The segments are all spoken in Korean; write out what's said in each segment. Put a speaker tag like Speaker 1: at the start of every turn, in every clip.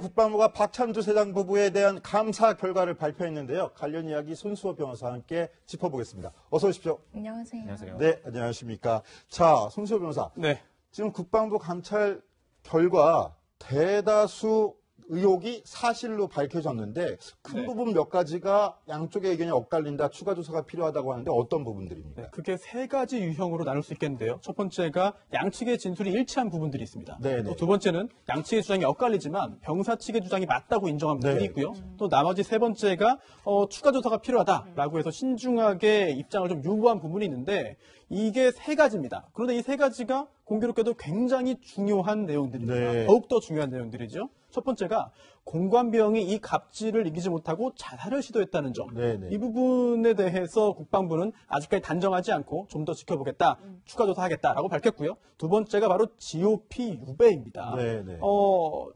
Speaker 1: 국방부가 박찬주 세장 부부에 대한 감사 결과를 발표했는데요. 관련 이야기 손수호 변호사와 함께 짚어보겠습니다. 어서 오십시오.
Speaker 2: 안녕하세요.
Speaker 3: 안녕하세요.
Speaker 1: 네, 안녕하십니까. 자, 손수호 변호사.
Speaker 3: 네.
Speaker 1: 지금 국방부 감찰 결과 대다수 의혹이 사실로 밝혀졌는데 큰
Speaker 3: 네.
Speaker 1: 부분 몇 가지가 양쪽의 의견이 엇갈린다, 추가 조사가 필요하다고 하는데 어떤 부분들입니까?
Speaker 3: 네, 크게 세 가지 유형으로 나눌 수 있겠는데요. 첫 번째가 양측의 진술이 일치한 부분들이 있습니다.
Speaker 1: 네네.
Speaker 3: 또 두 번째는 양측의 주장이 엇갈리지만 병사 측의 주장이 맞다고 인정한 부분이
Speaker 1: 네.
Speaker 3: 있고요. 또 나머지 세 번째가 추가 조사가 필요하다라고 해서 신중하게 입장을 좀 유보한 부분이 있는데 이게 세 가지입니다. 그런데 이 세 가지가 공교롭게도 굉장히 중요한 내용들입니다.
Speaker 1: 네.
Speaker 3: 더욱더 중요한 내용들이죠. 첫 번째가 공관병이 이 갑질을 이기지 못하고 자살을 시도했다는 점.
Speaker 1: 네네.
Speaker 3: 이 부분에 대해서 국방부는 아직까지 단정하지 않고 좀 더 지켜보겠다, 추가 조사하겠다라고 밝혔고요. 두 번째가 바로 GOP 유배입니다.
Speaker 1: 네네.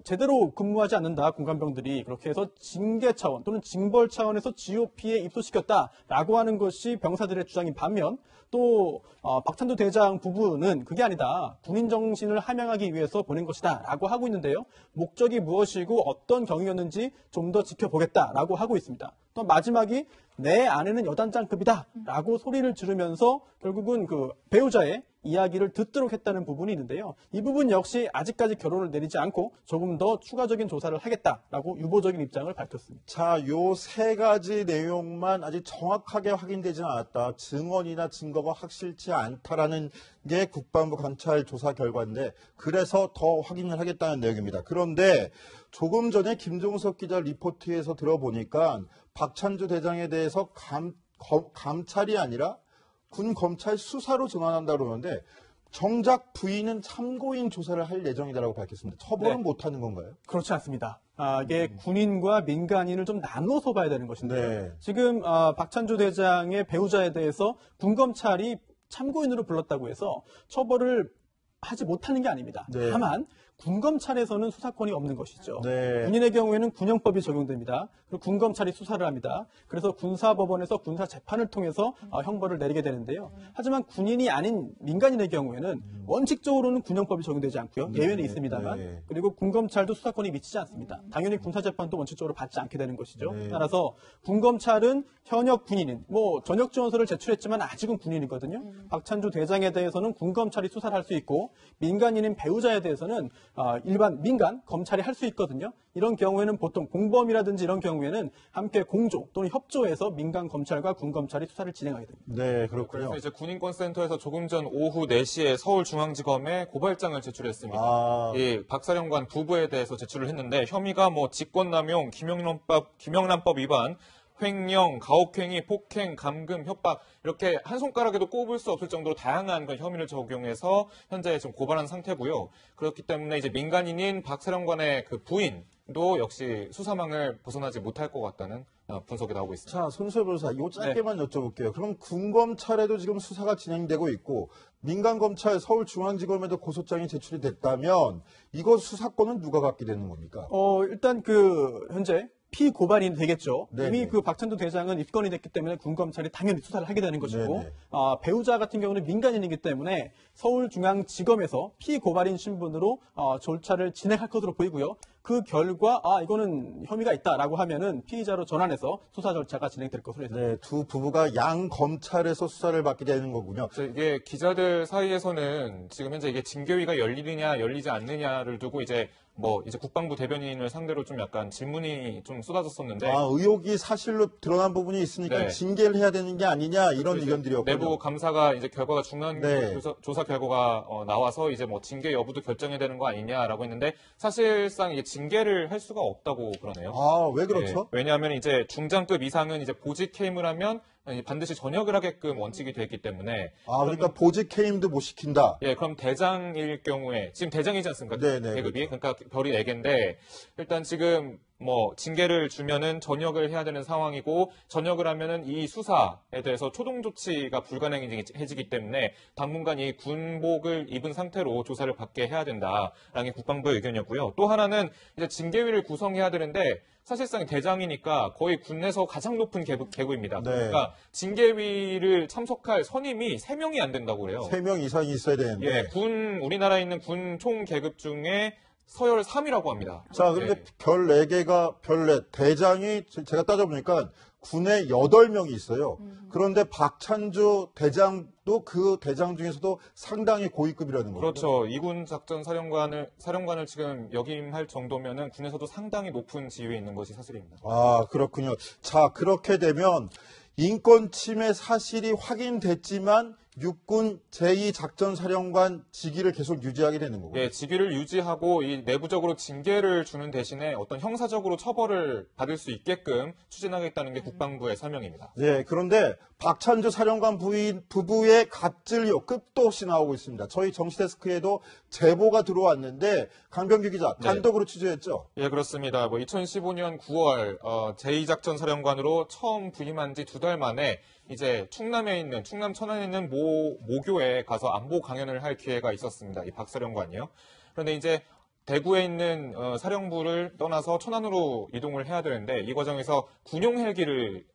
Speaker 3: 제대로 근무하지 않는다, 공관병들이. 그렇게 해서 징계 차원 또는 징벌 차원에서 GOP에 입소시켰다라고 하는 것이 병사들의 주장인 반면 또 박찬두 대장 부부는 그게 아니다. 군인 정신을 함양하기 위해서 보낸 것이다 라고 하고 있는데요. 목적이 무엇이고 어떤 경위였는지 좀 더 지켜보겠다라고 하고 있습니다. 또 마지막이 내 아내는 여단장급이다 라고 소리를 지르면서 결국은 그 배우자의 이야기를 듣도록 했다는 부분이 있는데요. 이 부분 역시 아직까지 결론을 내리지 않고 조금 더 추가적인 조사를 하겠다라고 유보적인 입장을 밝혔습니다.
Speaker 1: 자, 요 세 가지 내용만 아직 정확하게 확인되지는 않았다. 증언이나 증거가 확실치 않다라는 게 국방부 감찰 조사 결과인데 그래서 더 확인을 하겠다는 내용입니다. 그런데 조금 전에 김종석 기자 리포트에서 들어보니까 박찬주 대장에 대해서 감찰이 아니라 군 검찰 수사로 전환한다고 그러는데 정작 부인은 참고인 조사를 할 예정이다라고 밝혔습니다. 처벌은
Speaker 3: 네.
Speaker 1: 못하는 건가요?
Speaker 3: 그렇지 않습니다. 이게 군인과 민간인을 좀 나눠서 봐야 되는 것인데요.
Speaker 1: 네.
Speaker 3: 지금 박찬주 대장의 배우자에 대해서 군검찰이 참고인으로 불렀다고 해서 처벌을 하지 못하는 게 아닙니다.
Speaker 1: 네.
Speaker 3: 다만 군검찰에서는 수사권이 없는 것이죠.
Speaker 1: 네.
Speaker 3: 군인의 경우에는 군형법이 적용됩니다. 그리고 군검찰이 수사를 합니다. 그래서 군사법원에서 군사재판을 통해서 형벌을 내리게 되는데요. 하지만 군인이 아닌 민간인의 경우에는 원칙적으로는 군형법이 적용되지 않고요. 예외는 있습니다만.
Speaker 1: 네.
Speaker 3: 그리고 군검찰도 수사권이 미치지 않습니다. 당연히 군사재판도 원칙적으로 받지 않게 되는 것이죠.
Speaker 1: 네.
Speaker 3: 따라서 군검찰은 현역 군인인, 전역 지원서를 제출했지만 아직은 군인이거든요. 박찬주 대장에 대해서는 군검찰이 수사를 할 수 있고 민간인인 배우자에 대해서는 일반 민간 검찰이 할 수 있거든요. 이런 경우에는 보통 공범이라든지 이런 경우에는 함께 공조 또는 협조해서 민간 검찰과 군 검찰이 수사를 진행하게 됩니다.
Speaker 1: 네, 그렇군요.
Speaker 4: 그래서 이제 군인권센터에서 조금 전 오후 4시에 서울중앙지검에 고발장을 제출했습니다. 이 박사령관 부부에 대해서 제출을 했는데 혐의가 직권남용, 김영란법 위반, 횡령, 가혹행위, 폭행, 감금, 협박 이렇게 한 손가락에도 꼽을 수 없을 정도로 다양한 그런 혐의를 적용해서 현재 지금 고발한 상태고요. 그렇기 때문에 이제 민간인인 박 사령관의 그 부인도 역시 수사망을 벗어나지 못할 것 같다는 분석이 나오고 있습니다.
Speaker 1: 자, 손수호 변호사, 이거 짧게만 여쭤볼게요. 그럼 군검찰에도 지금 수사가 진행되고 있고 민간검찰 서울중앙지검에도 고소장이 제출이 됐다면 이거 수사권은 누가 갖게 되는 겁니까?
Speaker 3: 일단 현재 피고발이 되겠죠.
Speaker 1: 네네.
Speaker 3: 이미 그 박찬두 대장은 입건이 됐기 때문에 군검찰이 당연히 수사를 하게 되는 것이고,
Speaker 1: 네네.
Speaker 3: 배우자 같은 경우는 민간인이기 때문에 서울중앙지검에서 피고발인 신분으로 절차를 진행할 것으로 보이고요. 그 결과 이거는 혐의가 있다라고 하면은 피의자로 전환해서 수사 절차가 진행될 것으로 예상됩니다.
Speaker 1: 네, 두 부부가 양 검찰에서 수사를 받게 되는 거군요.
Speaker 4: 이게 기자들 사이에서는 지금 현재 이게 징계위가 열리느냐 열리지 않느냐를 두고 이제 국방부 대변인을 상대로 좀 약간 질문이 좀 쏟아졌었는데
Speaker 1: 의혹이 사실로 드러난 부분이 있으니까
Speaker 4: 네.
Speaker 1: 징계를 해야 되는 게 아니냐 이런 의견들이었군요.
Speaker 4: 내부 감사가 이제 결과가 중간
Speaker 1: 네.
Speaker 4: 조사 결과가 나와서 이제 징계 여부도 결정해야 되는 거 아니냐라고 했는데 사실상 이게 징계를 할 수가 없다고 그러네요.
Speaker 1: 왜 그렇죠?
Speaker 4: 네, 왜냐하면 이제 중장급 이상은 이제 보직 해임을 하면 반드시 전역을 하게끔 원칙이 되어 있기 때문에
Speaker 1: 그러니까 보직 해임도 못 시킨다.
Speaker 4: 예, 그럼 대장일 경우에 지금 대장이지 않습니까?
Speaker 1: 네네,
Speaker 4: 계급이 그러니까 별이 4개인데 일단 지금 징계를 주면은 전역을 해야 되는 상황이고 전역을 하면은 이 수사에 대해서 초동 조치가 불가능해지기 때문에 당분간 이 군복을 입은 상태로 조사를 받게 해야 된다라는 게 국방부의 의견이었고요. 또 하나는 이제 징계위를 구성해야 되는데 사실상 대장이니까 거의 군 내에서 가장 높은 계급입니다.
Speaker 1: 네.
Speaker 4: 그러니까 징계위를 참석할 선임이 3명이 안 된다고 그래요.
Speaker 1: 3명 이상이 있어야 되는데.
Speaker 4: 예, 우리나라에 있는 군 총 계급 중에 서열 3위라고 합니다.
Speaker 1: 자, 그런데
Speaker 4: 네.
Speaker 1: 별 4개가, 별 4, 대장이 제가 따져보니까 군에 8명이 있어요. 그런데 박찬주 대장도 그 대장 중에서도 상당히 고위급이라는 거죠.
Speaker 4: 그렇죠. 이군 작전 사령관을 지금 역임할 정도면은 군에서도 상당히 높은 지위에 있는 것이 사실입니다.
Speaker 1: 아, 그렇군요. 자, 그렇게 되면 인권 침해 사실이 확인됐지만 육군 제2작전사령관 직위를 계속 유지하게 되는 거고요.
Speaker 4: 예, 직위를 유지하고 이 내부적으로 징계를 주는 대신에 어떤 형사적으로 처벌을 받을 수 있게끔 추진하겠다는 게 국방부의 설명입니다.
Speaker 1: 네, 그런데 박찬주 사령관 부부의 갑질 끝도 없이 나오고 있습니다. 저희 정치데스크에도 제보가 들어왔는데 강병규 기자 단독으로 취재했죠.
Speaker 4: 예, 그렇습니다. 2015년 9월 제2작전 사령관으로 처음 부임한 지 2달 만에 이제 충남 천안에 있는 모교에 가서 안보 강연을 할 기회가 있었습니다. 이 박 사령관이요. 그런데 이제 대구에 있는 사령부를 떠나서 천안으로 이동을 해야 되는데 이 과정에서 군용 헬기를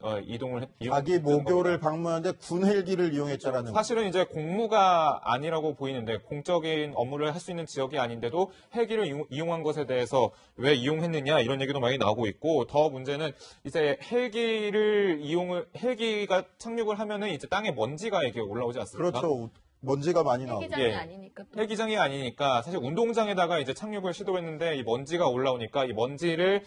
Speaker 1: 자기 모교를 방문하는데 군 헬기를 이용했다라는
Speaker 4: 사실은 이제 공무가 아니라고 보이는데 공적인 업무를 할 수 있는 지역이 아닌데도 헬기를 이용한 것에 대해서 왜 이용했느냐 이런 얘기도 많이 나오고 있고 더 문제는 이제 헬기가 착륙을 하면은 이제 땅에 먼지가 이렇게 올라오지 않습니까?
Speaker 1: 그렇죠. 먼지가 많이 나오고.
Speaker 2: 헬기장이 아니니까 또.
Speaker 4: 헬기장이 아니니까 사실 운동장에다가 이제 착륙을 시도했는데 이 먼지가 올라오니까 이 먼지를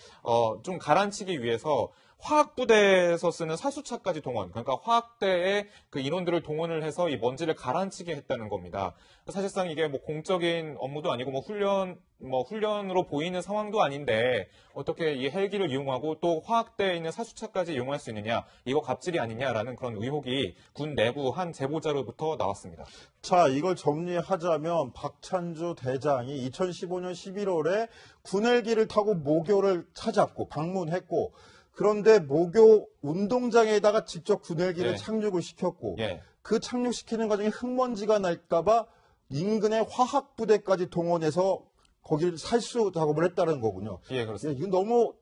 Speaker 4: 좀 가라앉히기 위해서 화학부대에서 쓰는 사수차까지 동원, 그러니까 화학대의 그 인원들을 동원을 해서 이 먼지를 가라앉히게 했다는 겁니다. 사실상 이게 뭐 공적인 업무도 아니고 훈련으로 보이는 상황도 아닌데 어떻게 이 헬기를 이용하고 또 화학대에 있는 사수차까지 이용할 수 있느냐, 이거 갑질이 아니냐라는 그런 의혹이 군 내부 한 제보자로부터 나왔습니다.
Speaker 1: 자, 이걸 정리하자면 박찬주 대장이 2015년 11월에 군 헬기를 타고 모교를 찾았고 방문했고 그런데 모교 운동장에다가 직접 군 헬기를
Speaker 4: 예.
Speaker 1: 착륙을 시켰고
Speaker 4: 예.
Speaker 1: 그 착륙시키는 과정에 흑먼지가 날까봐 인근의 화학부대까지 동원해서 거기를 살수 작업을 했다는 거군요.
Speaker 4: 예, 그렇습니다.
Speaker 1: 이건 너무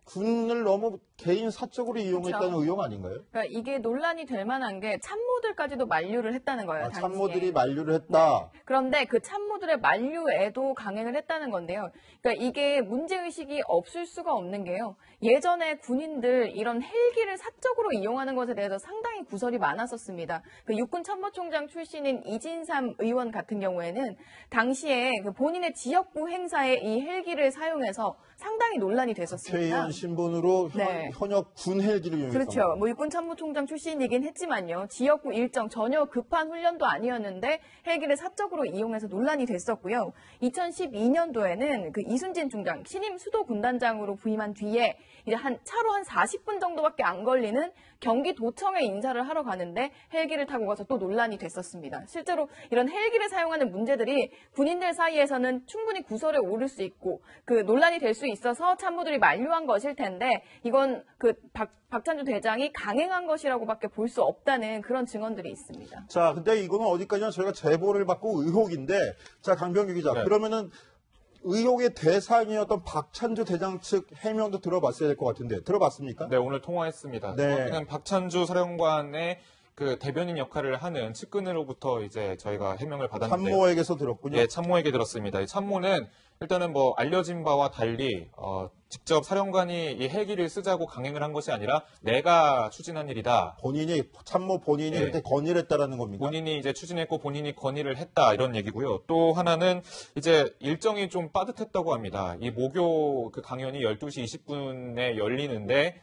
Speaker 1: 군을 너무 개인 사적으로 이용했다는
Speaker 2: 그렇죠.
Speaker 1: 의혹 아닌가요?
Speaker 2: 그러니까 이게 논란이 될 만한 게 참모들까지도 만류를 했다는 거예요. 당시에.
Speaker 1: 참모들이 만류를 했다.
Speaker 2: 그런데 그 참모들의 만류에도 강행을 했다는 건데요. 그러니까 이게 문제의식이 없을 수가 없는 게요. 예전에 군인들 이런 헬기를 사적으로 이용하는 것에 대해서 상당히 구설이 많았었습니다. 그 육군 참모총장 출신인 이진삼 의원 같은 경우에는 당시에 그 본인의 지역구 행사에 이 헬기를 사용해서 상당히 논란이 됐었습니다.
Speaker 1: 퇴위한 신분으로
Speaker 2: 네.
Speaker 1: 현역 군 헬기를 이용했다.
Speaker 2: 그렇죠. 뭐 육군 참모총장 출신이긴 했지만요. 지역구 일정 전혀 급한 훈련도 아니었는데 헬기를 사적으로 이용해서 논란이 됐었고요. 2012년도에는 그 이순진 중장 신임 수도 군단장으로 부임한 뒤에 이제 차로 한 40분 정도밖에 안 걸리는 경기도청에 인사를 하러 가는데 헬기를 타고 가서 또 논란이 됐었습니다. 실제로 이런 헬기를 사용하는 문제들이 군인들 사이에서는 충분히 구설에 오를 수 있고 그 논란이 될 수 있어서 참모들이 만류한 것일 텐데 이건 그 박찬주 대장이 강행한 것이라고밖에 볼 수 없다는 그런 증언들이 있습니다.
Speaker 1: 자, 근데 이거는 어디까지나 저희가 제보를 받고 의혹인데, 자, 강병규 기자,
Speaker 4: 네.
Speaker 1: 그러면은 의혹의 대상이었던 박찬주 대장 측 해명도 들어봤어야 될 것 같은데, 들어봤습니까?
Speaker 4: 네, 오늘 통화했습니다.
Speaker 1: 네.
Speaker 4: 정확히는 박찬주 사령관의 그 대변인 역할을 하는 측근으로부터 이제 저희가 해명을 받았는데
Speaker 1: 참모에게서 들었군요.
Speaker 4: 예, 참모에게 들었습니다. 이 참모는 일단은 뭐 알려진 바와 달리 직접 사령관이 이 헬기를 쓰자고 강행을 한 것이 아니라 내가 추진한 일이다.
Speaker 1: 참모 본인이
Speaker 4: 네.
Speaker 1: 그때 건의를 했다라는 겁니까?
Speaker 4: 본인이 이제 추진했고 본인이 건의를 했다 이런 얘기고요. 또 하나는 이제 일정이 좀 빠듯했다고 합니다. 이 모교 그 강연이 12시 20분에 열리는데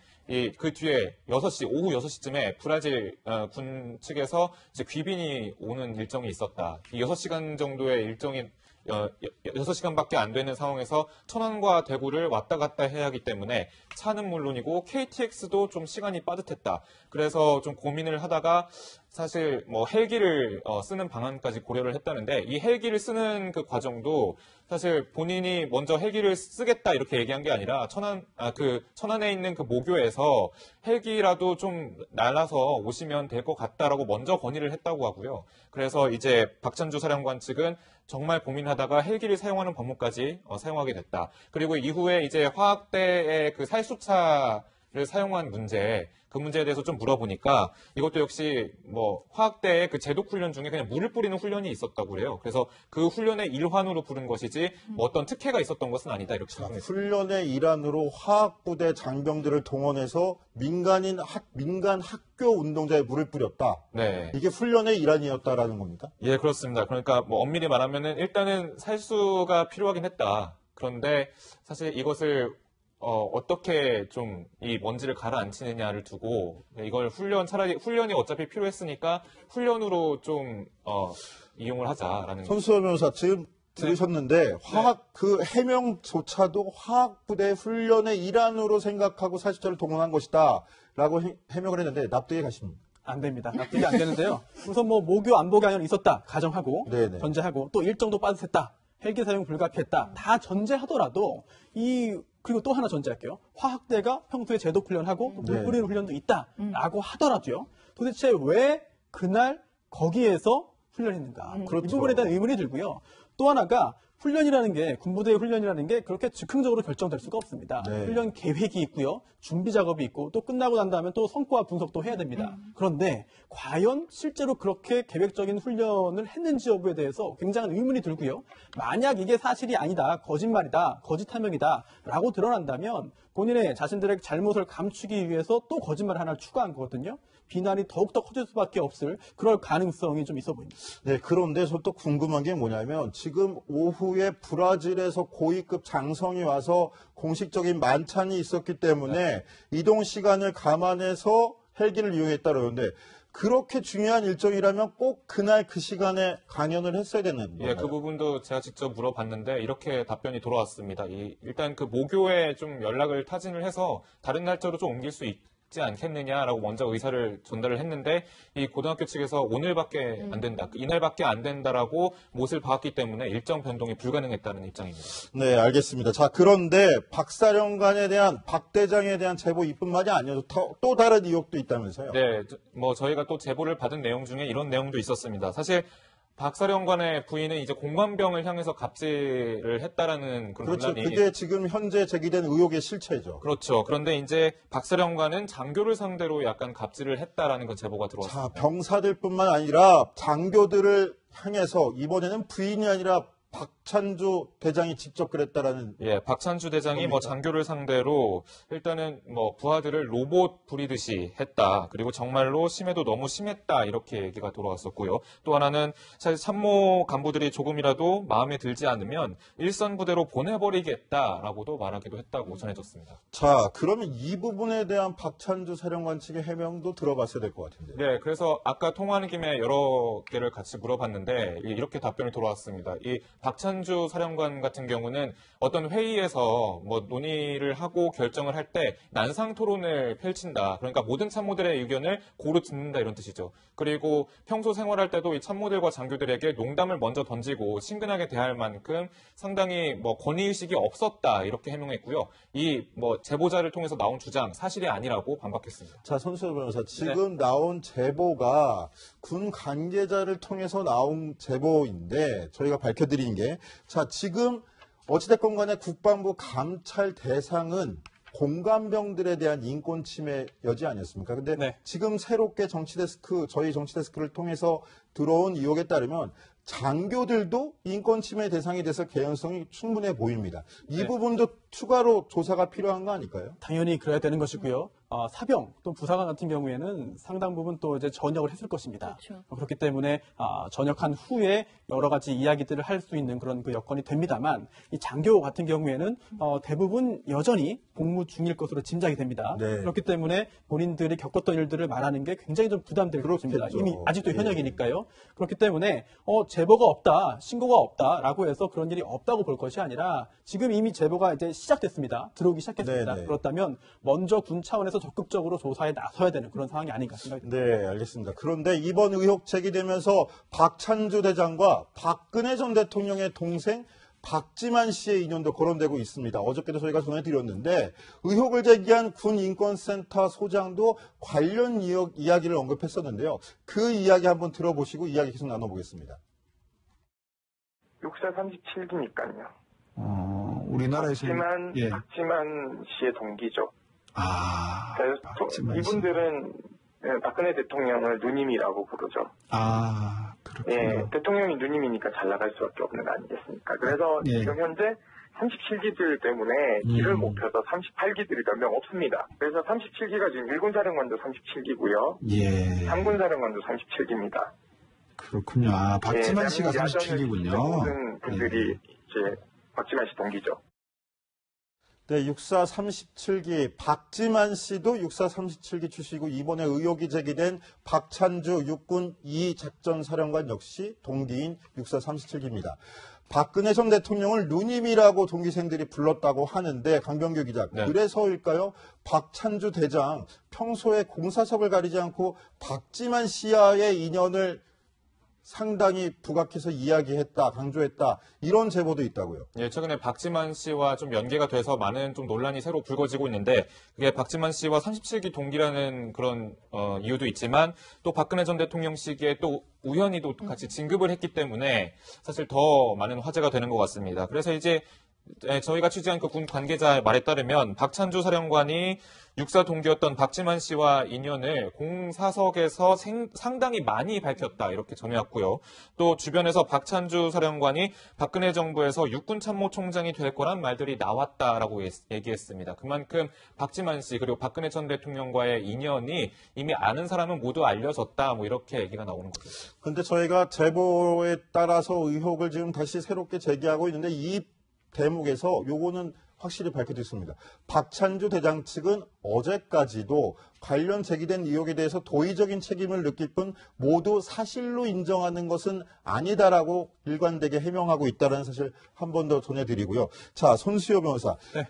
Speaker 4: 그 뒤에 오후 6시쯤에 브라질 군 측에서 이제 귀빈이 오는 일정이 있었다. 이 6시간 정도의 일정이 6시간밖에 안 되는 상황에서 천안과 대구를 왔다 갔다 해야 하기 때문에 차는 물론이고 KTX도 좀 시간이 빠듯했다. 그래서 좀 고민을 하다가 사실 뭐 헬기를 쓰는 방안까지 고려를 했다는데 이 헬기를 쓰는 그 과정도 사실 본인이 먼저 헬기를 쓰겠다 이렇게 얘기한 게 아니라 천안에 있는 그 모교에서 헬기라도 좀 날아서 오시면 될 것 같다라고 먼저 건의를 했다고 하고요. 그래서 이제 박찬주 사령관 측은 정말 고민하다가 헬기를 사용하는 법무까지 사용하게 됐다. 그리고 이후에 이제 화학대의 그 살수차 사용한 문제, 그 문제에 대해서 좀 물어보니까 이것도 역시 뭐 화학대의 그 제독 훈련 중에 그냥 물을 뿌리는 훈련이 있었다고 그래요. 그래서 그 훈련의 일환으로 부른 것이지 뭐 어떤 특혜가 있었던 것은 아니다 이렇게 설명했습니다.
Speaker 1: 훈련의 일환으로 화학부대 장병들을 동원해서 민간 학교 운동장에 물을 뿌렸다.
Speaker 4: 네.
Speaker 1: 이게 훈련의 일환이었다라는 겁니까?
Speaker 4: 예, 그렇습니다. 그러니까 뭐 엄밀히 말하면은 일단은 살수가 필요하긴 했다. 그런데 사실 이것을 어떻게 좀 이 먼지를 가라앉히느냐를 두고 이걸 차라리 훈련이 어차피 필요했으니까 훈련으로 좀 이용을 하자라는.
Speaker 1: 손수호 변호사 지금 들으셨는데 화학 그 해명조차도 화학부대 훈련의 일환으로 생각하고 40자를 동원한 것이다라고 해명을 했는데 납득이 가십니까?
Speaker 3: 안 됩니다. 납득이 안 되는데요. 우선 뭐 모교 안보 강연이 있었다 가정하고
Speaker 1: 네네.
Speaker 3: 전제하고 또 일정도 빠듯했다. 헬기 사용 불가피했다. 다 전제하더라도 그리고 또 하나 전제할게요. 화학대가 평소에 제독 훈련하고 물
Speaker 1: 네.
Speaker 3: 뿌리는 훈련도 있다라고 하더라도요. 도대체 왜 그날 거기에서 훈련했는가? 이
Speaker 1: 그렇죠.
Speaker 3: 부분에 대한 의문이 들고요. 또 하나가 훈련이라는 게 군부대의 훈련이라는 게 그렇게 즉흥적으로 결정될 수가 없습니다.
Speaker 1: 네.
Speaker 3: 훈련 계획이 있고요. 준비 작업이 있고 또 끝나고 난 다음에 또 성과 분석도 해야 됩니다. 그런데 과연 실제로 그렇게 계획적인 훈련을 했는지 여부에 대해서 굉장한 의문이 들고요. 만약 이게 사실이 아니다, 거짓말이다, 거짓 하명이다 라고 드러난다면 본인의 자신들의 잘못을 감추기 위해서 또 거짓말 하나를 추가한 거거든요. 비난이 더욱더 커질 수밖에 없을 그럴 가능성이 좀 있어 보입니다.
Speaker 1: 네, 그런데 저 또 궁금한 게 뭐냐면 지금 오후에 브라질에서 고위급 장성이 와서 공식적인 만찬이 있었기 때문에 이동 시간을 감안해서 헬기를 이용했다 그러는데 그렇게 중요한 일정이라면 꼭 그날 그 시간에 강연을 했어야 되는 건가요?
Speaker 4: 예, 그 부분도 제가 직접 물어봤는데 이렇게 답변이 돌아왔습니다. 일단 그 모교에 좀 연락을 타진을 해서 다른 날짜로 좀 옮길 수 있지 않겠느냐라고 먼저 의사를 전달을 했는데 이 고등학교 측에서 오늘밖에 안 된다, 이날밖에 안 된다라고 못을 박았기 때문에 일정 변동이 불가능했다는 입장입니다.
Speaker 1: 네, 알겠습니다. 자, 그런데 박사령관에 대한 박 대장에 대한 제보 이뿐만이 아니어서 또 다른 의혹도 있다면서요?
Speaker 4: 네, 뭐 저희가 또 제보를 받은 내용 중에 이런 내용도 있었습니다. 사실 박사령관의 부인은 이제 공관병을 향해서 갑질을 했다라는 그런
Speaker 1: 그렇죠.
Speaker 4: 논란이.
Speaker 1: 그게 지금 현재 제기된 의혹의 실체죠.
Speaker 4: 그렇죠. 그런데 이제 박사령관은 장교를 상대로 약간 갑질을 했다라는 그 제보가
Speaker 1: 자,
Speaker 4: 들어왔습니다.
Speaker 1: 병사들뿐만 아니라 장교들을 향해서 이번에는 부인이 아니라 박찬주 대장이 직접 그랬다라는.
Speaker 4: 예, 박찬주 대장이 뭐 장교를 상대로 일단은 뭐 부하들을 로봇 부리듯이 했다. 그리고 정말로 심해도 너무 심했다. 이렇게 얘기가 돌아왔었고요. 또 하나는 사실 참모 간부들이 조금이라도 마음에 들지 않으면 일선 부대로 보내버리겠다라고도 말하기도 했다고 전해졌습니다.
Speaker 1: 자, 그러면 이 부분에 대한 박찬주 사령관 측의 해명도 들어봤어야 될 것 같은데요.
Speaker 4: 네, 그래서 아까 통화하는 김에 여러 개를 같이 물어봤는데 이렇게 답변이 돌아왔습니다. 이 박찬주 사령관 같은 경우는 어떤 회의에서 뭐 논의를 하고 결정을 할 때 난상 토론을 펼친다. 그러니까 모든 참모들의 의견을 고루 듣는다 이런 뜻이죠. 그리고 평소 생활할 때도 이 참모들과 장교들에게 농담을 먼저 던지고 친근하게 대할 만큼 상당히 뭐 권위의식이 없었다 이렇게 해명했고요. 이 뭐 제보자를 통해서 나온 주장 사실이 아니라고 반박했습니다.
Speaker 1: 자, 손수호 변호사, 지금 나온 제보가 군 관계자를 통해서 나온 제보인데 저희가 밝혀드린 게, 자, 지금 어찌됐건 간에 국방부 감찰 대상은 공관병들에 대한 인권 침해 여지 아니었습니까? 근데
Speaker 3: 네.
Speaker 1: 지금 새롭게 저희 정치데스크를 통해서 들어온 의혹에 따르면 장교들도 인권 침해 대상이 돼서 개연성이 충분해 보입니다. 이
Speaker 3: 네.
Speaker 1: 부분도 추가로 조사가 필요한 거 아닐까요?
Speaker 3: 당연히 그래야 되는 것이고요. 사병 또 부사관 같은 경우에는 상당 부분 또 이제 전역을 했을 것입니다.
Speaker 2: 그렇죠.
Speaker 3: 그렇기 때문에 전역한 후에 여러 가지 이야기들을 할 수 있는 그런 그 여건이 됩니다만 이 장교 같은 경우에는 대부분 여전히 복무 중일 것으로 짐작이 됩니다.
Speaker 1: 네.
Speaker 3: 그렇기 때문에 본인들이 겪었던 일들을 말하는 게 굉장히 좀 부담될 것입니다.
Speaker 1: 그렇겠죠.
Speaker 3: 이미 아직도
Speaker 1: 예.
Speaker 3: 현역이니까요. 그렇기 때문에 제보가 없다, 신고가 없다라고 해서 그런 일이 없다고 볼 것이 아니라 지금 이미 제보가 이제 시작됐습니다. 들어오기 시작했습니다.
Speaker 1: 네, 네.
Speaker 3: 그렇다면 먼저 군 차원에서 적극적으로 조사에 나서야 되는 그런 상황이 아닌가 생각이 듭니다.
Speaker 1: 네, 알겠습니다. 그런데 이번 의혹 제기되면서 박찬주 대장과 박근혜 전 대통령의 동생 박지만 씨의 인연도 거론되고 있습니다. 어저께도 저희가 전해드렸는데 의혹을 제기한 군인권센터 소장도 관련 이야기를 언급했었는데요. 그 이야기 한번 들어보시고 이야기 계속 나눠보겠습니다.
Speaker 5: 육사 37기니까요.
Speaker 6: 우리나라에서
Speaker 5: 박지만
Speaker 6: 예.
Speaker 5: 씨의 동기죠. 그래서
Speaker 3: 박지만 씨.
Speaker 5: 이분들은 박근혜 대통령을 누님이라고 부르죠.
Speaker 3: 그렇군요.
Speaker 5: 예, 대통령이 누님이니까 잘 나갈 수밖에 없는 거 아니겠습니까? 그래서
Speaker 3: 예.
Speaker 5: 지금 현재 37기들 때문에 길을 못 펴서 38기들이 몇 명 없습니다. 그래서 37기가 지금 1군 사령관도 37기고요.
Speaker 3: 예.
Speaker 5: 3군 사령관도 37기입니다.
Speaker 3: 그렇군요. 박지만 씨가 37기군요.
Speaker 5: 모든 분들이 이제 박지만 씨 동기죠.
Speaker 1: 네, 육사 37기 박지만 씨도 육사 37기 출신이고 이번에 의혹이 제기된 박찬주 육군 2작전사령관 역시 동기인 육사 37기입니다. 박근혜 전 대통령을 누님이라고 동기생들이 불렀다고 하는데 강병규 기자,
Speaker 4: 네.
Speaker 1: 그래서일까요? 박찬주 대장 평소에 공사석을 가리지 않고 박지만 씨와의 인연을 상당히 부각해서 이야기했다, 강조했다, 이런 제보도 있다고요.
Speaker 4: 예, 최근에 박지만 씨와 좀 연계가 돼서 많은 좀 논란이 새로 불거지고 있는데, 그게 박지만 씨와 37기 동기라는 그런 이유도 있지만, 또 박근혜 전 대통령 시기에 또 우연히도 같이 진급을 했기 때문에 사실 더 많은 화제가 되는 것 같습니다. 그래서 이제 저희가 취재한 그 군 관계자의 말에 따르면 박찬주 사령관이 육사 동기였던 박지만 씨와 인연을 공사석에서 상당히 많이 밝혔다, 이렇게 전해왔고요. 또 주변에서 박찬주 사령관이 박근혜 정부에서 육군 참모총장이 될 거란 말들이 나왔다라고 얘기했습니다. 그만큼 박지만 씨 그리고 박근혜 전 대통령과의 인연이 이미 아는 사람은 모두 알려졌다, 뭐 이렇게 얘기가 나오는 거죠.
Speaker 1: 근데 저희가 제보에 따라서 의혹을 지금 다시 새롭게 제기하고 있는데 이 대목에서 요거는 확실히 밝혀졌습니다. 박찬주 대장 측은 어제까지도 관련 제기된 의혹에 대해서 도의적인 책임을 느낄 뿐 모두 사실로 인정하는 것은 아니다라고 일관되게 해명하고 있다는 사실 한 번 더 전해드리고요. 자, 손수효 변호사.
Speaker 3: 네.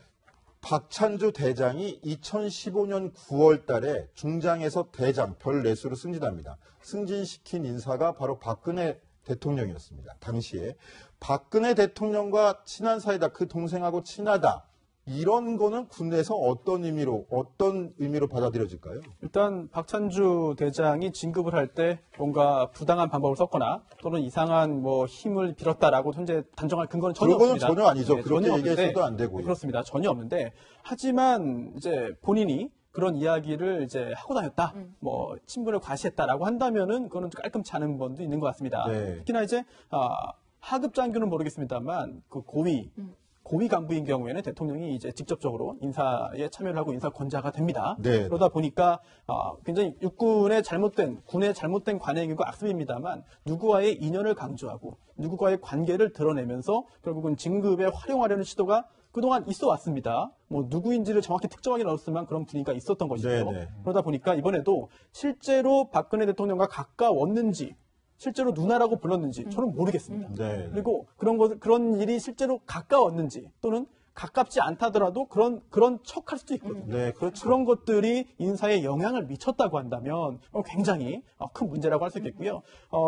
Speaker 1: 박찬주 대장이 2015년 9월 달에 중장에서 대장 별 4수로 승진합니다. 승진시킨 인사가 바로 박근혜 대통령이었습니다. 당시에 박근혜 대통령과 친한 사이다, 그 동생하고 친하다, 이런 거는 군대에서 어떤 의미로 받아들여질까요?
Speaker 3: 일단 박찬주 대장이 진급을 할 때 뭔가 부당한 방법을 썼거나 또는 이상한 뭐 힘을 빌었다라고 현재 단정할 근거는 전혀
Speaker 1: 그거는
Speaker 3: 없습니다.
Speaker 1: 전혀 아니죠.
Speaker 3: 네,
Speaker 1: 그렇게
Speaker 3: 전혀
Speaker 1: 얘기해서도
Speaker 3: 없는데,
Speaker 1: 안 되고요.
Speaker 3: 그렇습니다. 전혀 없는데, 하지만 이제 본인이 그런 이야기를 이제 하고 다녔다, 뭐 친분을 과시했다라고 한다면은 그거는 좀 깔끔치 않은 부분도 있는 것 같습니다.
Speaker 1: 네.
Speaker 3: 특히나 이제 하급 장교는 모르겠습니다만 그 고위 간부인 경우에는 대통령이 이제 직접적으로 인사에 참여를 하고 인사 권자가 됩니다.
Speaker 1: 네.
Speaker 3: 그러다 보니까 굉장히 군의 잘못된 관행이고 악습입니다만 누구와의 인연을 강조하고 누구와의 관계를 드러내면서 결국은 진급에 활용하려는 시도가 그동안 있어 왔습니다. 뭐 누구인지를 정확히 특정하기는 어렵지만 그런 분위기가 있었던 것이죠.
Speaker 1: 네네.
Speaker 3: 그러다 보니까 이번에도 실제로 박근혜 대통령과 가까웠는지, 실제로 누나라고 불렀는지 저는 모르겠습니다.
Speaker 1: 네.
Speaker 3: 그리고 그런 일이 실제로 가까웠는지 또는 가깝지 않다더라도 그런 척할 수도 있거든요.
Speaker 1: 네, 그렇죠.
Speaker 3: 그런 것들이 인사에 영향을 미쳤다고 한다면 굉장히 큰 문제라고 할 수 있겠고요.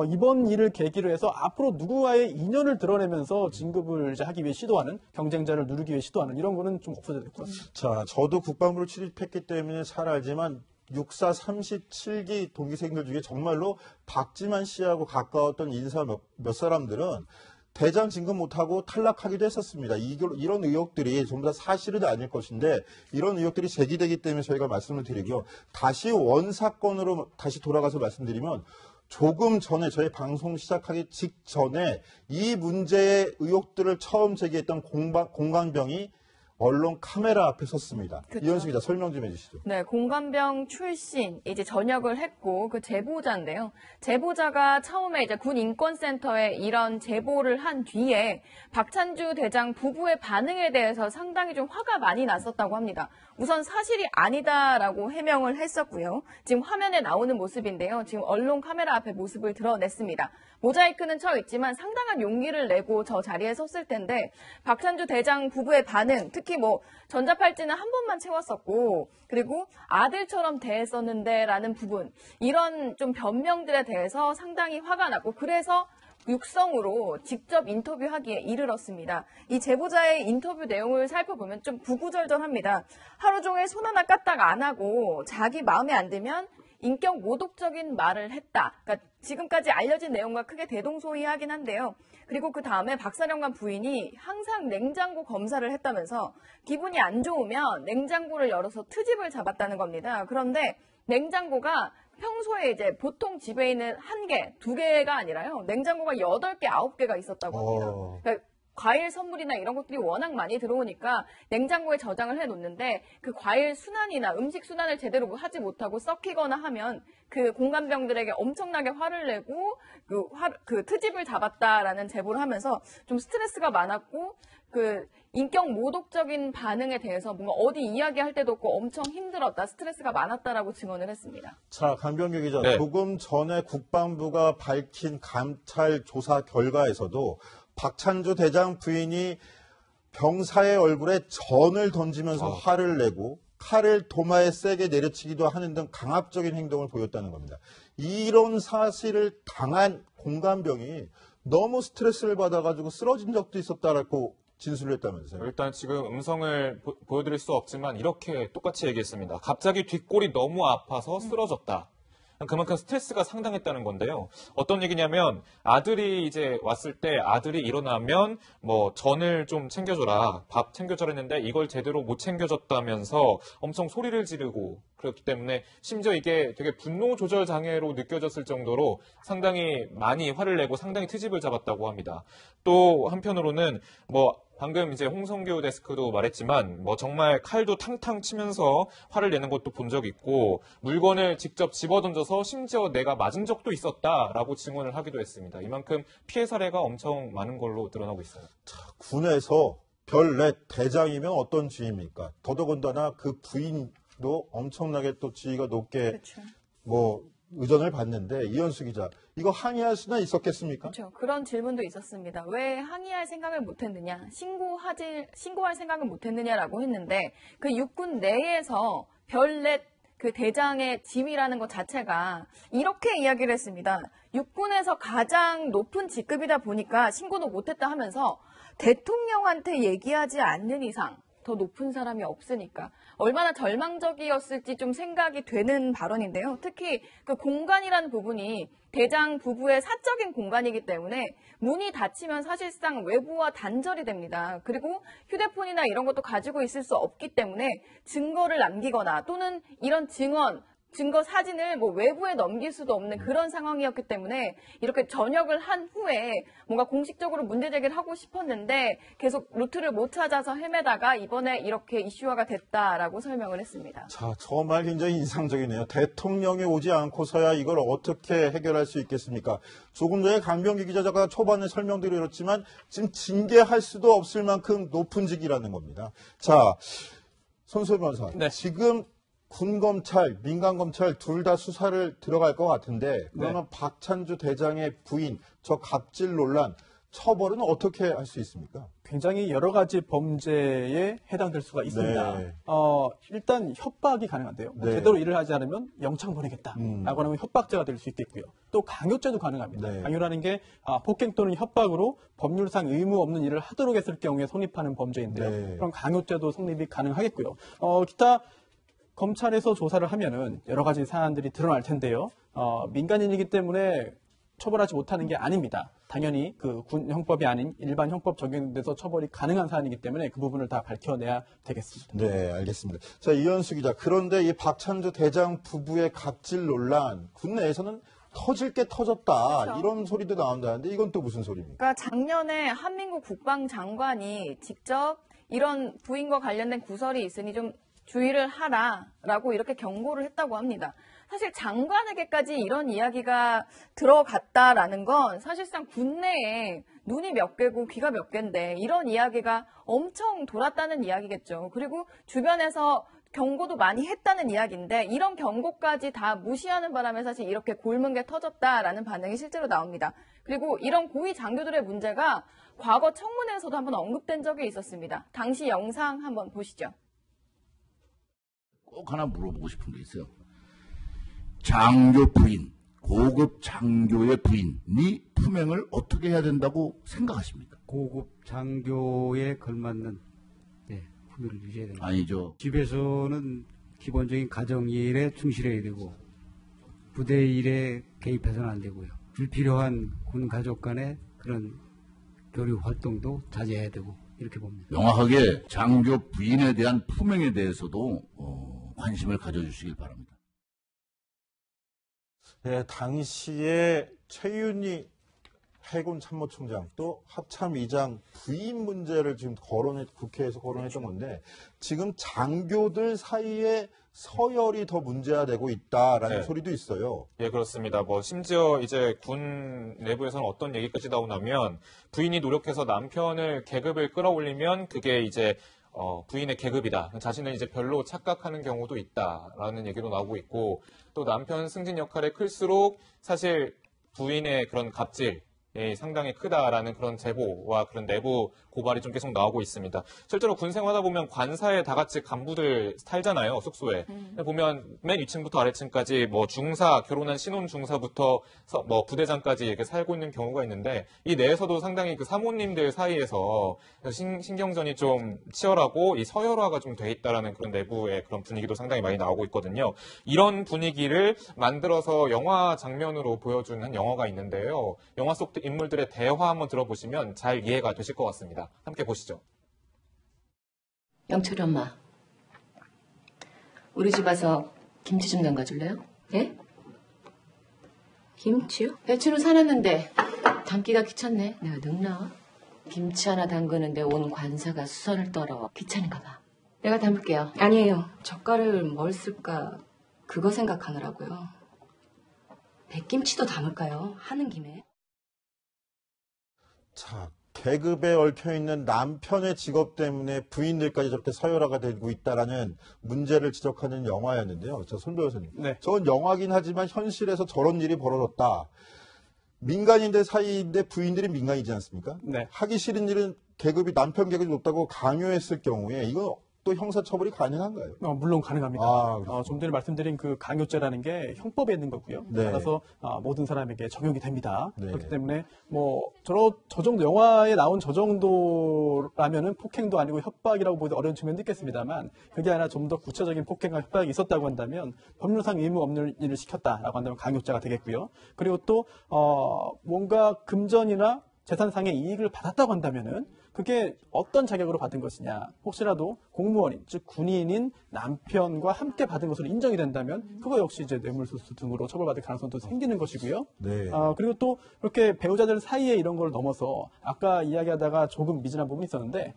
Speaker 3: 이번 일을 계기로 해서 앞으로 누구와의 인연을 드러내면서 진급을 이제 하기 위해 시도하는, 경쟁자를 누르기 위해 시도하는 이런 거는 좀 없어져야 될 것 같습니다.
Speaker 1: 자, 저도 국방부를 출입했기 때문에 잘 알지만 육사 37기 동기생들 중에 정말로 박지만 씨하고 가까웠던 인사 몇 사람들은 대장 진급 못하고 탈락하기도 했었습니다. 이런 의혹들이 전부 다 사실은 아닐 것인데 이런 의혹들이 제기되기 때문에 저희가 말씀을 드리고요. 다시 원사건으로 다시 돌아가서 말씀드리면 조금 전에 저희 방송 시작하기 직전에 이 문제의 의혹들을 처음 제기했던 공관병이 언론 카메라 앞에 섰습니다.
Speaker 2: 그쵸.
Speaker 1: 이현수 기자 설명 좀 해주시죠.
Speaker 2: 네, 공관병 출신, 이제 전역을 했고, 그 제보자인데요. 제보자가 처음에 이제 군 인권센터에 이런 제보를 한 뒤에 박찬주 대장 부부의 반응에 대해서 상당히 좀 화가 많이 났었다고 합니다. 우선 사실이 아니다라고 해명을 했었고요. 지금 화면에 나오는 모습인데요. 지금 언론 카메라 앞에 모습을 드러냈습니다. 모자이크는 쳐 있지만 상당한 용기를 내고 저 자리에 섰을 텐데 박찬주 대장 부부의 반응, 특히 뭐 전자팔찌는 한 번만 채웠었고 그리고 아들처럼 대했었는데 라는 부분, 이런 좀 변명들에 대해서 상당히 화가 났고 그래서 육성으로 직접 인터뷰하기에 이르렀습니다. 이 제보자의 인터뷰 내용을 살펴보면 좀 구구절절합니다. 하루 종일 손 하나 까딱 안 하고 자기 마음에 안 들면 인격 모독적인 말을 했다. 그러니까 지금까지 알려진 내용과 크게 대동소이하긴 한데요. 그리고 그 다음에 박사령관 부인이 항상 냉장고 검사를 했다면서 기분이 안 좋으면 냉장고를 열어서 트집을 잡았다는 겁니다. 그런데 냉장고가 평소에 이제 보통 집에 있는 1개, 2개가 아니라요. 냉장고가 8개, 9개가 있었다고 합니다. 그러니까 과일 선물이나 이런 것들이 워낙 많이 들어오니까 냉장고에 저장을 해놓는데 그 과일 순환이나 음식 순환을 제대로 하지 못하고 썩히거나 하면 그 공관병들에게 엄청나게 화를 내고 그 트집을 잡았다라는 제보를 하면서 좀 스트레스가 많았고 그 인격 모독적인 반응에 대해서 뭔가 어디 이야기할 때도 없고 엄청 힘들었다, 스트레스가 많았다라고 증언을 했습니다.
Speaker 1: 자, 강병규 기자,
Speaker 4: 네.
Speaker 1: 조금 전에 국방부가 밝힌 감찰 조사 결과에서도 박찬주 대장 부인이 병사의 얼굴에 전을 던지면서 화를 내고 칼을 도마에 세게 내려치기도 하는 등 강압적인 행동을 보였다는 겁니다. 이런 사실을 당한 공관병이 너무 스트레스를 받아가지고 쓰러진 적도 있었다라고 진술을 했다면서요.
Speaker 4: 일단 지금 음성을 보여드릴 수 없지만 이렇게 똑같이 얘기했습니다. 갑자기 뒷골이 너무 아파서 쓰러졌다. 그만큼 스트레스가 상당했다는 건데요. 어떤 얘기냐면 아들이 이제 왔을 때 아들이 일어나면 뭐 전을 좀 챙겨줘라, 밥 챙겨줘라 했는데 이걸 제대로 못 챙겨줬다면서 엄청 소리를 지르고 그렇기 때문에 심지어 이게 되게 분노 조절 장애로 느껴졌을 정도로 상당히 많이 화를 내고 상당히 트집을 잡았다고 합니다. 또 한편으로는 뭐 방금 이제 홍성규 데스크도 말했지만 뭐 정말 칼도 탕탕 치면서 화를 내는 것도 본 적 있고 물건을 직접 집어던져서 심지어 내가 맞은 적도 있었다라고 증언을 하기도 했습니다. 이만큼 피해 사례가 엄청 많은 걸로 드러나고 있어요.
Speaker 1: 군에서 별넷 대장이면 어떤 지위입니까? 더더군다나 그 부인도 엄청나게 또 지위가 높게
Speaker 2: 그렇죠.
Speaker 1: 뭐 의전을 받는데 이현수 기자, 이거 항의할 수나 있었겠습니까?
Speaker 2: 그렇죠. 그런 질문도 있었습니다. 왜 항의할 생각을 못했느냐, 신고할 생각을 못했느냐라고 했는데 그 육군 내에서 별넷 그 대장의 지위라는 것 자체가 이렇게 이야기를 했습니다. 육군에서 가장 높은 직급이다 보니까 신고도 못했다 하면서 대통령한테 얘기하지 않는 이상 더 높은 사람이 없으니까 얼마나 절망적이었을지 좀 생각이 되는 발언인데요. 특히 그 공간이라는 부분이 대장 부부의 사적인 공간이기 때문에 문이 닫히면 사실상 외부와 단절이 됩니다. 그리고 휴대폰이나 이런 것도 가지고 있을 수 없기 때문에 증거를 남기거나 또는 이런 증거 사진을 뭐 외부에 넘길 수도 없는 그런 상황이었기 때문에 이렇게 전역을 한 후에 뭔가 공식적으로 문제 제기를 하고 싶었는데 계속 루트를 못 찾아서 헤매다가 이번에 이렇게 이슈화가 됐다라고 설명을 했습니다.
Speaker 1: 자, 저 말 굉장히 인상적이네요. 대통령이 오지 않고서야 이걸 어떻게 해결할 수 있겠습니까? 조금 전에 강병기 기자가 초반에 설명드렸지만 지금 징계할 수도 없을 만큼 높은 직이라는 겁니다. 자, 손수호 변호사,
Speaker 3: 네.
Speaker 1: 지금 군검찰, 민간검찰 둘 다 수사를 들어갈 것 같은데 그러면 박찬주 대장의 부인, 저 갑질 논란, 처벌은 어떻게 할 수 있습니까?
Speaker 3: 굉장히 여러 가지 범죄에 해당될 수가 있습니다.
Speaker 1: 네.
Speaker 3: 일단 협박이 가능한데요.
Speaker 1: 네.
Speaker 3: 제대로 일을 하지 않으면 영창 보내겠다라고 하면 협박죄가 될 수 있겠고요. 또 강요죄도 가능합니다.
Speaker 1: 네.
Speaker 3: 강요라는 게 폭행 또는 협박으로 법률상 의무 없는 일을 하도록 했을 경우에 성립하는 범죄인데요.
Speaker 1: 네.
Speaker 3: 그럼 강요죄도 성립이 가능하겠고요. 기타 검찰에서 조사를 하면은 여러 가지 사안들이 드러날 텐데요. 민간인이기 때문에 처벌하지 못하는 게 아닙니다. 당연히 그 군 형법이 아닌 일반 형법 적용돼서 처벌이 가능한 사안이기 때문에 그 부분을 다 밝혀내야 되겠습니다.
Speaker 1: 네, 알겠습니다. 자, 이현수 기자. 그런데 이 박찬주 대장 부부의 갑질 논란, 국내에서는 터질 게 터졌다.
Speaker 2: 그렇죠.
Speaker 1: 이런 소리도 나온다는데 이건 또 무슨 소리입니까?
Speaker 2: 그러니까 작년에 한민국 국방장관이 직접 이런 부인과 관련된 구설이 있으니 좀 주의를 하라라고 이렇게 경고를 했다고 합니다. 사실 장관에게까지 이런 이야기가 들어갔다라는 건 사실상 군내에 눈이 몇 개고 귀가 몇 개인데 이런 이야기가 엄청 돌았다는 이야기겠죠. 그리고 주변에서 경고도 많이 했다는 이야기인데 이런 경고까지 다 무시하는 바람에 사실 이렇게 골문 게 터졌다라는 반응이 실제로 나옵니다. 그리고 이런 고위 장교들의 문제가 과거 청문회에서도 한번 언급된 적이 있었습니다. 당시 영상 한번 보시죠.
Speaker 6: 꼭 하나 물어보고 싶은 게 있어요. 장교 부인, 고급 장교의 부인이 품행을 어떻게 해야 된다고 생각하십니까?
Speaker 7: 고급 장교에 걸맞는 품위를 유지해야 됩니다.
Speaker 6: 아니죠.
Speaker 7: 집에서는 기본적인 가정일에 충실해야 되고 부대 일에 개입해서는 안 되고요. 불필요한 군 가족 간의 그런 교류 활동도 자제해야 되고 이렇게 봅니다.
Speaker 6: 명확하게 장교 부인에 대한 품행에 대해서도 관심을 가져주시길 바랍니다.
Speaker 1: 네, 당시에 최윤희 해군 참모총장 또 합참의장 부인 문제를 지금 국회에서 거론했던 건데 지금 장교들 사이에 서열이 더 문제화되고 있다라는
Speaker 4: 네.
Speaker 1: 소리도 있어요.
Speaker 4: 예, 그렇습니다. 뭐 심지어 이제 군 내부에서는 어떤 얘기까지 나오냐면 부인이 노력해서 남편을 계급을 끌어올리면 그게 이제 부인의 계급이다. 자신은 이제 별로 착각하는 경우도 있다라는 얘기도 나오고 있고 또 남편 승진 역할이 클수록 사실 부인의 그런 갑질 상당히 크다라는 그런 제보와 그런 내부 고발이 좀 계속 나오고 있습니다. 실제로 군 생활하다 보면 관사에 다 같이 간부들 살잖아요, 숙소에. 보면 맨 위층부터 아래층까지 뭐 중사, 결혼한 신혼 중사부터 뭐 부대장까지 이렇게 살고 있는 경우가 있는데 이 내에서도 상당히 그 사모님들 사이에서 신경전이 좀 치열하고 이 서열화가 좀 돼 있다라는 그런 내부의 그런 분위기도 상당히 많이 나오고 있거든요. 이런 분위기를 만들어서 영화 장면으로 보여준 한 영화가 있는데요. 영화 속 인물들의 대화 한번 들어보시면 잘 이해가 되실 것 같습니다. 함께 보시죠.
Speaker 8: 영철이 엄마, 우리 집 와서 김치 좀 담가줄래요? 예? 김치요? 배추는 사놨는데 담기가 귀찮네. 내가 늙나? 김치 하나 담그는데 온 관사가 수선을 떨어. 귀찮은가 봐. 내가 담을게요.
Speaker 9: 아니에요. 젓갈을 뭘 쓸까 그거 생각하느라고요. 백김치도 담을까요? 하는 김에.
Speaker 1: 자, 계급에 얽혀있는 남편의 직업 때문에 부인들까지 저렇게 서열화가 되고 있다라는 문제를 지적하는 영화였는데요. 손 변호사님.
Speaker 3: 네.
Speaker 1: 저건 영화긴 하지만 현실에서 저런 일이 벌어졌다. 민간인들 사이인데 부인들이 민간이지 않습니까?
Speaker 3: 네.
Speaker 1: 하기 싫은 일은 남편 계급이 높다고 강요했을 경우에 이거 또 형사처벌이 가능한가요?
Speaker 3: 물론 가능합니다. 좀 전에 말씀드린 그 강요죄라는 게 형법에 있는 거고요.
Speaker 1: 네.
Speaker 3: 따라서 모든 사람에게 적용이 됩니다.
Speaker 1: 네.
Speaker 3: 그렇기 때문에 저 정도 영화에 나온 저 정도라면은 폭행도 아니고 협박이라고 보기 어려운 측면도 있겠습니다만 그게 아니라 좀 더 구체적인 폭행과 협박이 있었다고 한다면 법률상 의무 없는 일을 시켰다라고 한다면 강요죄가 되겠고요. 그리고 또 뭔가 금전이나 재산상의 이익을 받았다고 한다면은 그게 어떤 자격으로 받은 것이냐. 혹시라도 공무원인, 즉 군인인 남편과 함께 받은 것으로 인정이 된다면 그거 역시 이제 뇌물수수 등으로 처벌받을 가능성도 생기는 것이고요.
Speaker 1: 네.
Speaker 3: 그리고 또 이렇게 배우자들 사이에 이런 걸 넘어서 아까 이야기하다가 조금 미진한 부분이 있었는데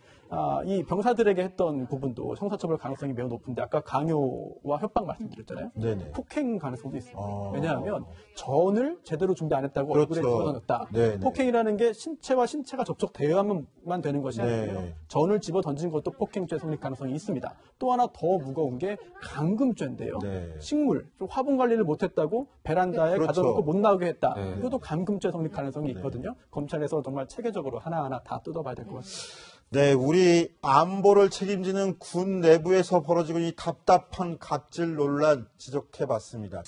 Speaker 3: 이 병사들에게 했던 부분도 형사처벌 가능성이 매우 높은데 아까 강요와 협박 말씀드렸잖아요.
Speaker 1: 네네.
Speaker 3: 폭행 가능성도 있습니다. 왜냐하면 전을 제대로 준비 안 했다고 얼굴에
Speaker 1: 그렇죠.
Speaker 3: 집어넣었다.
Speaker 1: 네네.
Speaker 3: 폭행이라는 게 신체와 신체가 접촉되어야만 되는 것이 아니고요.
Speaker 1: 네.
Speaker 3: 전을 집어 던진 것도 폭행죄 성립 가능성이 있습니다. 또 하나 더 무거운 게 감금죄인데요.
Speaker 1: 네.
Speaker 3: 식물, 좀 화분 관리를 못했다고 베란다에
Speaker 1: 그렇죠.
Speaker 3: 가둬놓고 못 나오게 했다.
Speaker 4: 네.
Speaker 3: 이것도 감금죄 성립 가능성이 있거든요. 검찰에서 정말 체계적으로 하나하나 다 뜯어봐야 될 것 같습니다.
Speaker 1: 네, 우리 안보를 책임지는 군 내부에서 벌어지고 있는 이 답답한 갑질 논란 지적해봤습니다.